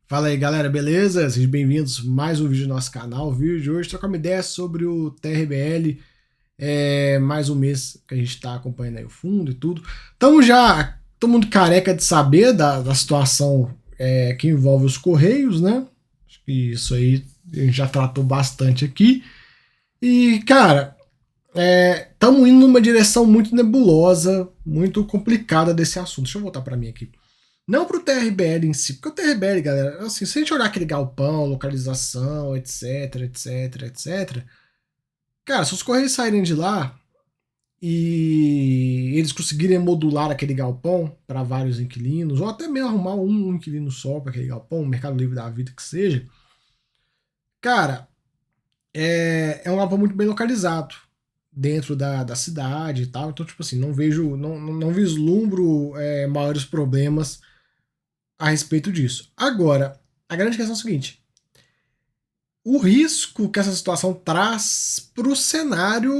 Fala aí galera, beleza? Sejam bem-vindos a mais um vídeo do nosso canal. O vídeo de hoje trocar uma ideia sobre o TRBL. Mais um mês que a gente está acompanhando aí o fundo e tudo. Estamos já todo mundo careca de saber da situação que envolve os Correios, né? Acho que isso aí a gente já tratou bastante aqui. E, cara, estamos indo numa direção muito nebulosa, muito complicada desse assunto. Deixa eu voltar para mim aqui. Não pro TRBL em si, porque o TRBL, galera, assim, se a gente olhar aquele galpão, localização, etc, etc, etc, cara, se os Correios saírem de lá e eles conseguirem modular aquele galpão para vários inquilinos, ou até mesmo arrumar um inquilino só para aquele galpão, um Mercado Livre da vida que seja, cara, é um galpão muito bem localizado dentro da cidade e tal, então, tipo assim, não vejo, não vislumbro maiores problemas a respeito disso. Agora, a grande questão é a seguinte: o risco que essa situação traz para o cenário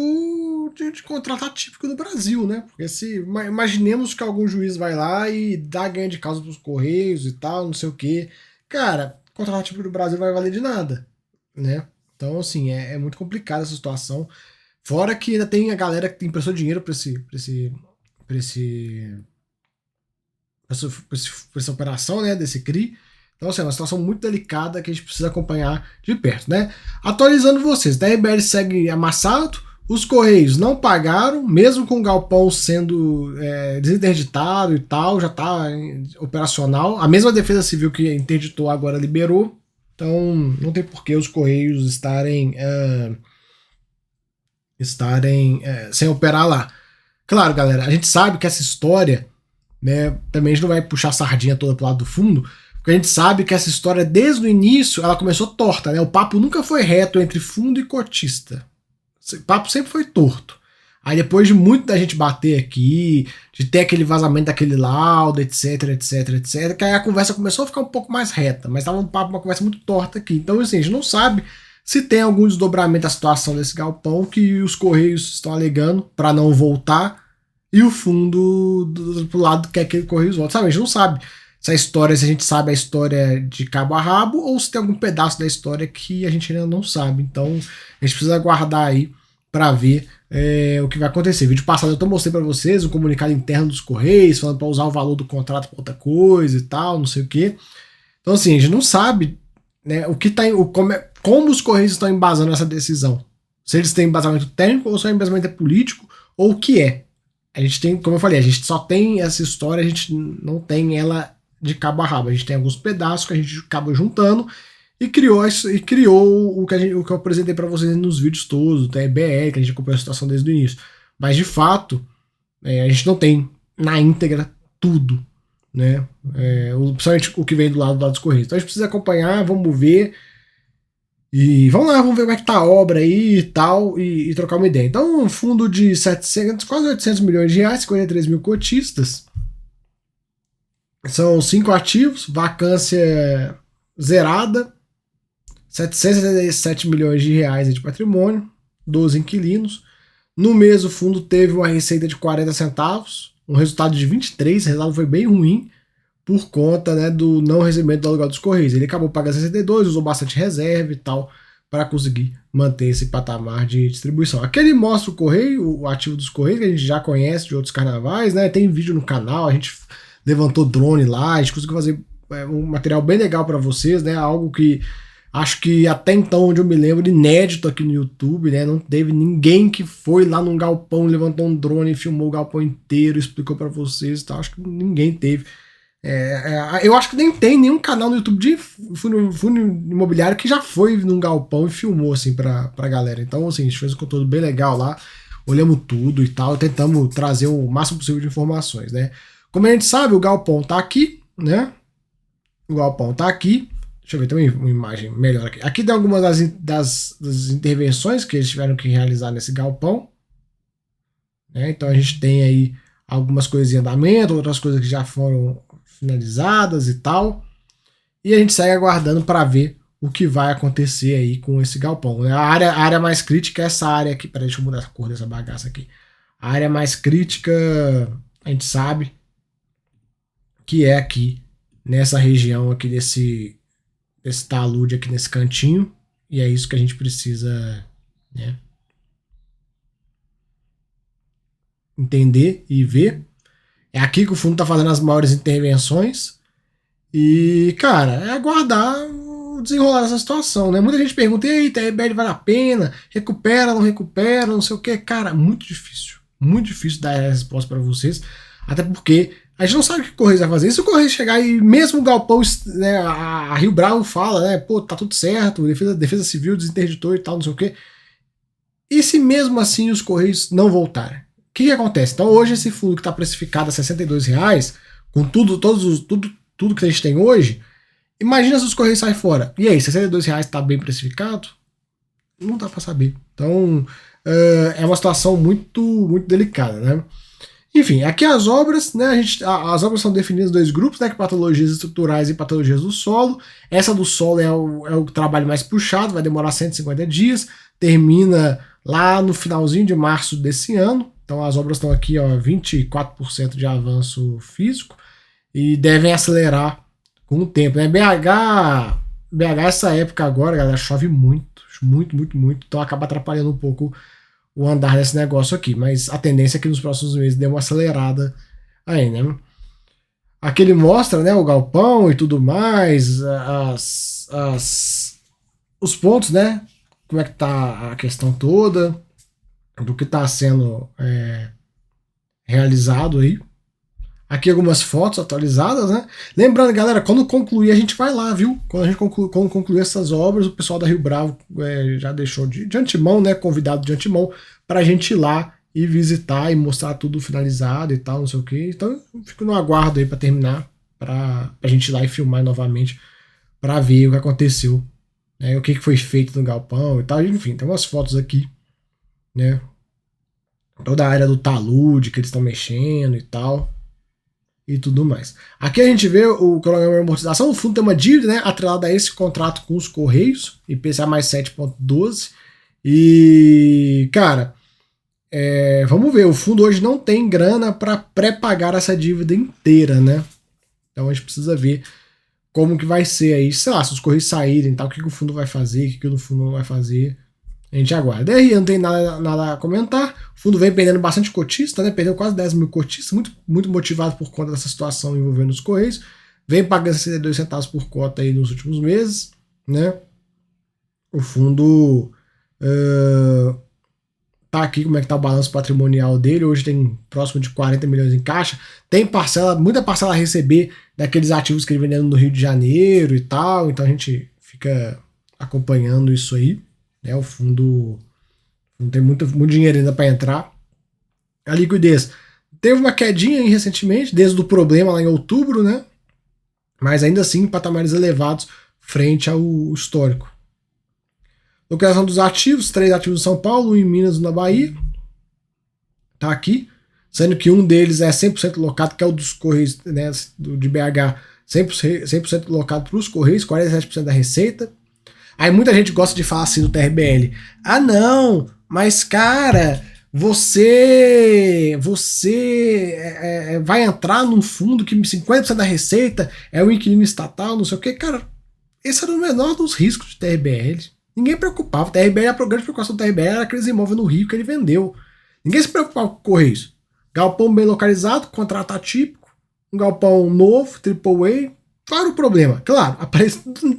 de contrato atípico no Brasil, né? Porque se imaginemos que algum juiz vai lá e dá ganho de causa para os Correios e tal, não sei o quê. Cara, contrato atípico no Brasil vai valer de nada, né? Então, assim, é muito complicada essa situação. Fora que ainda tem a galera que emprestou dinheiro para esse, essa operação, né, desse CRI. Então, assim, é uma situação muito delicada que a gente precisa acompanhar de perto, né? Atualizando vocês, a RBL segue amassado, os Correios não pagaram, mesmo com o galpão sendo desinterditado e tal, já está operacional. A mesma Defesa Civil que interditou agora liberou, então não tem por que os Correios estarem sem operar lá. Claro, galera, a gente sabe que essa história, né, também a gente não vai puxar a sardinha toda pro lado do fundo, porque a gente sabe que essa história, desde o início, ela começou torta, né? O papo nunca foi reto entre fundo e cotista. O papo sempre foi torto. Aí depois de muito da gente bater aqui, de ter aquele vazamento daquele laudo, etc, etc, etc, que aí a conversa começou a ficar um pouco mais reta, mas tava um papo, uma conversa muito torta aqui. Então, assim, a gente não sabe se tem algum desdobramento da situação desse galpão que os Correios estão alegando para não voltar e o fundo pro lado que quer que o Correios volte. Sabe, a gente não sabe se a história, se a gente sabe a história de cabo a rabo ou se tem algum pedaço da história que a gente ainda não sabe. Então a gente precisa aguardar aí para ver o que vai acontecer. Vídeo passado eu mostrei para vocês um comunicado interno dos Correios falando para usar o valor do contrato para outra coisa e tal, não sei o que. Então assim, a gente não sabe, né, o que tá como os Correios estão embasando essa decisão. Se eles têm embasamento técnico ou se o embasamento é político ou o que é. A gente tem, como eu falei, a gente só tem essa história, a gente não tem ela de cabo a rabo. A gente tem alguns pedaços que a gente acaba juntando e criou o que eu apresentei para vocês nos vídeos todos, do TRBR, que a gente acompanhou a situação desde o início. Mas de fato, a gente não tem na íntegra tudo, né? Principalmente o que vem do lado dos Correios. Então a gente precisa acompanhar, vamos ver. E vamos lá, vamos ver como é que tá a obra aí e tal, e trocar uma ideia. Então, um fundo de 700, quase 800 milhões de reais, 53 mil cotistas. São 5 ativos, vacância zerada, 777 milhões de reais de patrimônio, 12 inquilinos. No mês, o fundo teve uma receita de 40 centavos, um resultado de 23, o resultado foi bem ruim, por conta, né, do não recebimento do aluguel dos Correios. Ele acabou pagando 62, usou bastante reserva e tal, para conseguir manter esse patamar de distribuição. Aqui ele mostra o Correio, o ativo dos Correios, que a gente já conhece de outros carnavais, né? Tem vídeo no canal, a gente levantou drone lá, a gente conseguiu fazer um material bem legal para vocês, né? Algo que acho que até então, onde eu me lembro, inédito aqui no YouTube, né? Não teve ninguém que foi lá num galpão, levantou um drone, filmou o galpão inteiro, explicou para vocês e tal. Acho que ninguém teve. Eu acho que nem tem nenhum canal no YouTube de fundo imobiliário que já foi num galpão e filmou assim pra galera. Então, assim, a gente fez um conteúdo bem legal lá, olhamos tudo e tal, tentamos trazer o máximo possível de informações, né? Como a gente sabe, o galpão tá aqui, né? O galpão tá aqui. Deixa eu ver também uma imagem melhor aqui. Aqui tem algumas das intervenções que eles tiveram que realizar nesse galpão, né? Então a gente tem aí algumas coisas em andamento, outras coisas que já foram finalizadas e tal. E a gente segue aguardando para ver o que vai acontecer aí com esse galpão. A área mais crítica é essa área aqui. Peraí, deixa eu mudar a cor dessa bagaça aqui. A área mais crítica, a gente sabe que é aqui, nessa região aqui desse talude aqui nesse cantinho, e é isso que a gente precisa, né, entender e ver. É aqui que o fundo está fazendo as maiores intervenções. E, cara, é aguardar o desenrolar dessa situação, né? Muita gente pergunta, eita, a RBL vale a pena? Recupera, não recupera, não sei o que. Cara, muito difícil. Muito difícil dar a resposta para vocês. Até porque a gente não sabe o que o Correios vai fazer. E se o Correios chegar e mesmo o Galpão, né, a Rio Bravo fala, né, pô, tá tudo certo, defesa civil desinterditou e tal, não sei o que. E se mesmo assim os Correios não voltarem? O que acontece? Então hoje esse fundo que está precificado a R$62, com tudo que a gente tem hoje, imagina se os Correios saem fora. E aí, R$62 está bem precificado? Não dá para saber. Então é uma situação muito, muito delicada, né? Enfim, aqui as obras, né? As obras são definidas em dois grupos, né? Que patologias estruturais e patologias do solo. Essa do solo é o trabalho mais puxado, vai demorar 150 dias, termina lá no finalzinho de março desse ano. Então as obras estão aqui, ó, 24% de avanço físico e devem acelerar com o tempo, né? BH essa época agora, galera, chove muito, muito, muito, muito, então acaba atrapalhando um pouco o andar desse negócio aqui, mas a tendência é que nos próximos meses dê uma acelerada aí, né? Aqui ele mostra, né, o galpão e tudo mais, os pontos, né? Como é que tá a questão toda, do que está sendo realizado aí. Aqui algumas fotos atualizadas, né? Lembrando, galera, quando concluir a gente vai lá, viu? Quando concluir essas obras, o pessoal da Rio Bravo já deixou de antemão, né? Convidado de antemão para a gente ir lá e visitar e mostrar tudo finalizado e tal, não sei o que. Então eu fico no aguardo aí para terminar, para a gente ir lá e filmar novamente para ver o que aconteceu, né? O que foi feito no galpão e tal. Enfim, tem umas fotos aqui, né? Toda a área do talude que eles estão mexendo e tal. E tudo mais. Aqui a gente vê o cronograma de amortização. O fundo tem uma dívida, né, atrelada a esse contrato com os Correios, IPCA mais 7,12. E, cara, vamos ver. O fundo hoje não tem grana para pré-pagar essa dívida inteira, né? Então a gente precisa ver como que vai ser aí. Sei lá, se os Correios saírem, tal, o que o fundo vai fazer, o que o fundo não vai fazer. A gente aguarda. DRE não tem nada a comentar. O fundo vem perdendo bastante cotista, né? Perdeu quase 10 mil cotistas, muito, muito motivado por conta dessa situação envolvendo os Correios. Vem pagando 62 centavos por cota aí nos últimos meses, né? O fundo tá aqui como é que tá o balanço patrimonial dele. Hoje tem próximo de 40 milhões em caixa. Tem muita parcela a receber daqueles ativos que ele vendendo no Rio de Janeiro e tal. Então a gente fica acompanhando isso aí. O fundo não tem muito dinheiro ainda para entrar. A liquidez teve uma quedinha aí recentemente, desde o problema lá em outubro, né? Mas ainda assim em patamares elevados frente ao histórico. Localização dos ativos, 3 ativos em São Paulo, 1 em Minas, 1 na Bahia. Tá aqui, sendo que um deles é 100% locado, que é o dos Correios, né, de BH, 100% locado para os Correios, 47% da receita. Aí muita gente gosta de falar assim no TRBL. Ah, não, mas cara, você vai entrar num fundo que 50% da receita é o inquilino estatal, não sei o que. Cara, esse era o menor dos riscos de TRBL. Ninguém preocupava. A grande preocupação do TRBL era aqueles imóveis no Rio que ele vendeu. Ninguém se preocupava com Correios. Galpão bem localizado, contrato atípico, um galpão novo, AAA. Claro o problema. Claro,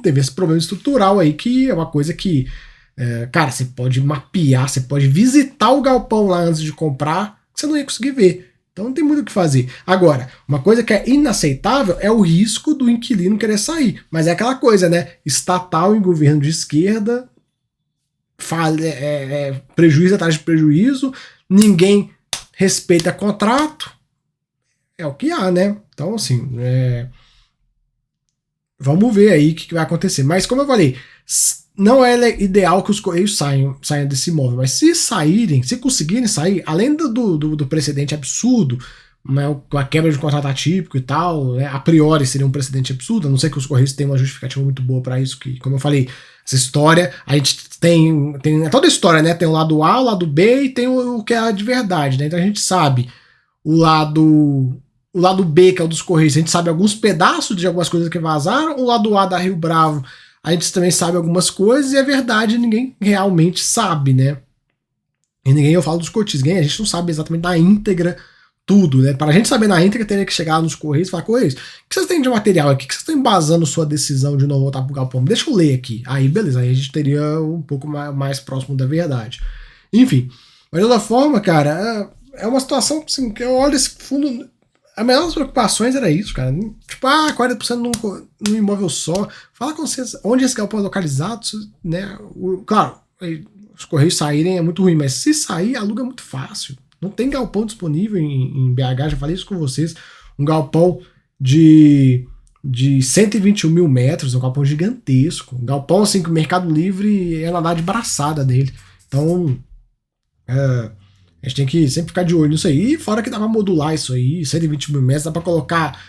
teve esse problema estrutural aí, que é uma coisa que, cara, você pode mapear, você pode visitar o galpão lá antes de comprar, que você não ia conseguir ver. Então não tem muito o que fazer. Agora, uma coisa que é inaceitável é o risco do inquilino querer sair. Mas é aquela coisa, né? Estatal em governo de esquerda, prejuízo atrás de prejuízo, ninguém respeita contrato. É o que há, né? Então, assim, vamos ver aí o que vai acontecer. Mas, como eu falei, não é ideal que os Correios saiam desse imóvel. Mas se saírem, se conseguirem sair, além do precedente absurdo, né, a quebra de contrato atípico e tal, né, a priori seria um precedente absurdo, a não ser que os Correios tenham uma justificativa muito boa para isso, que, como eu falei, essa história, a gente tem toda a história, né? Tem o lado A, o lado B e tem o que é de verdade, né? Então a gente sabe o lado B, que é o dos Correios, a gente sabe alguns pedaços de algumas coisas que vazaram. O lado A da Rio Bravo, a gente também sabe algumas coisas e a verdade ninguém realmente sabe, né? E ninguém, eu falo dos cotistas, a gente não sabe exatamente na íntegra tudo, né? Para a gente saber na íntegra, teria que chegar nos Correios e falar: Correios, o que vocês têm de material aqui? O que vocês estão embasando sua decisão de não voltar pro galpão? Deixa eu ler aqui. Aí, beleza, aí a gente teria um pouco mais próximo da verdade. Enfim, mas de toda forma, cara, é uma situação assim, que eu olho esse fundo. A menor das preocupações era isso, cara. Tipo, 40% num imóvel só. Fala com vocês onde esse galpão é localizado, né? Claro, os Correios saírem é muito ruim, mas se sair, aluga muito fácil. Não tem galpão disponível em BH, já falei isso com vocês. Um galpão de 121 mil metros, um galpão gigantesco. Um galpão assim que o Mercado Livre é nadar de braçada dele. Então, a gente tem que sempre ficar de olho nisso aí. E fora que dá pra modular isso aí, 120 mil metros, dá pra colocar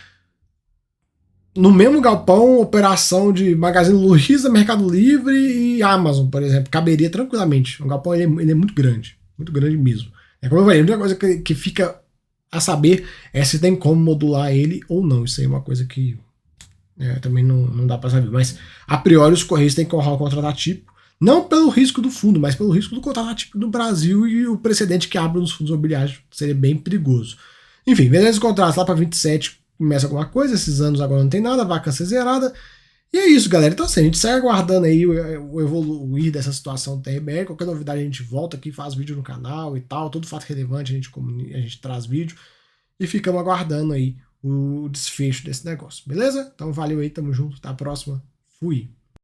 no mesmo galpão operação de Magazine Luiza, Mercado Livre e Amazon, por exemplo. Caberia tranquilamente. O galpão ele é muito grande mesmo. É como eu falei, a única coisa que fica a saber é se tem como modular ele ou não. Isso aí é uma coisa que também não dá pra saber. Mas, a priori, os Correios têm que honrar o contrato atípico, não pelo risco do fundo, mas pelo risco do contrato atípico no Brasil e o precedente que abre nos fundos imobiliários seria bem perigoso. Enfim, vendendo os contratos lá para 27 começa alguma coisa, esses anos agora não tem nada, vacância zerada. E é isso, galera. Então, assim, a gente segue aguardando aí o evoluir dessa situação do TRBR. Qualquer novidade a gente volta aqui, faz vídeo no canal e tal. Todo fato relevante a gente traz vídeo. E ficamos aguardando aí o desfecho desse negócio, beleza? Então, valeu aí, tamo junto. Até a próxima. Fui.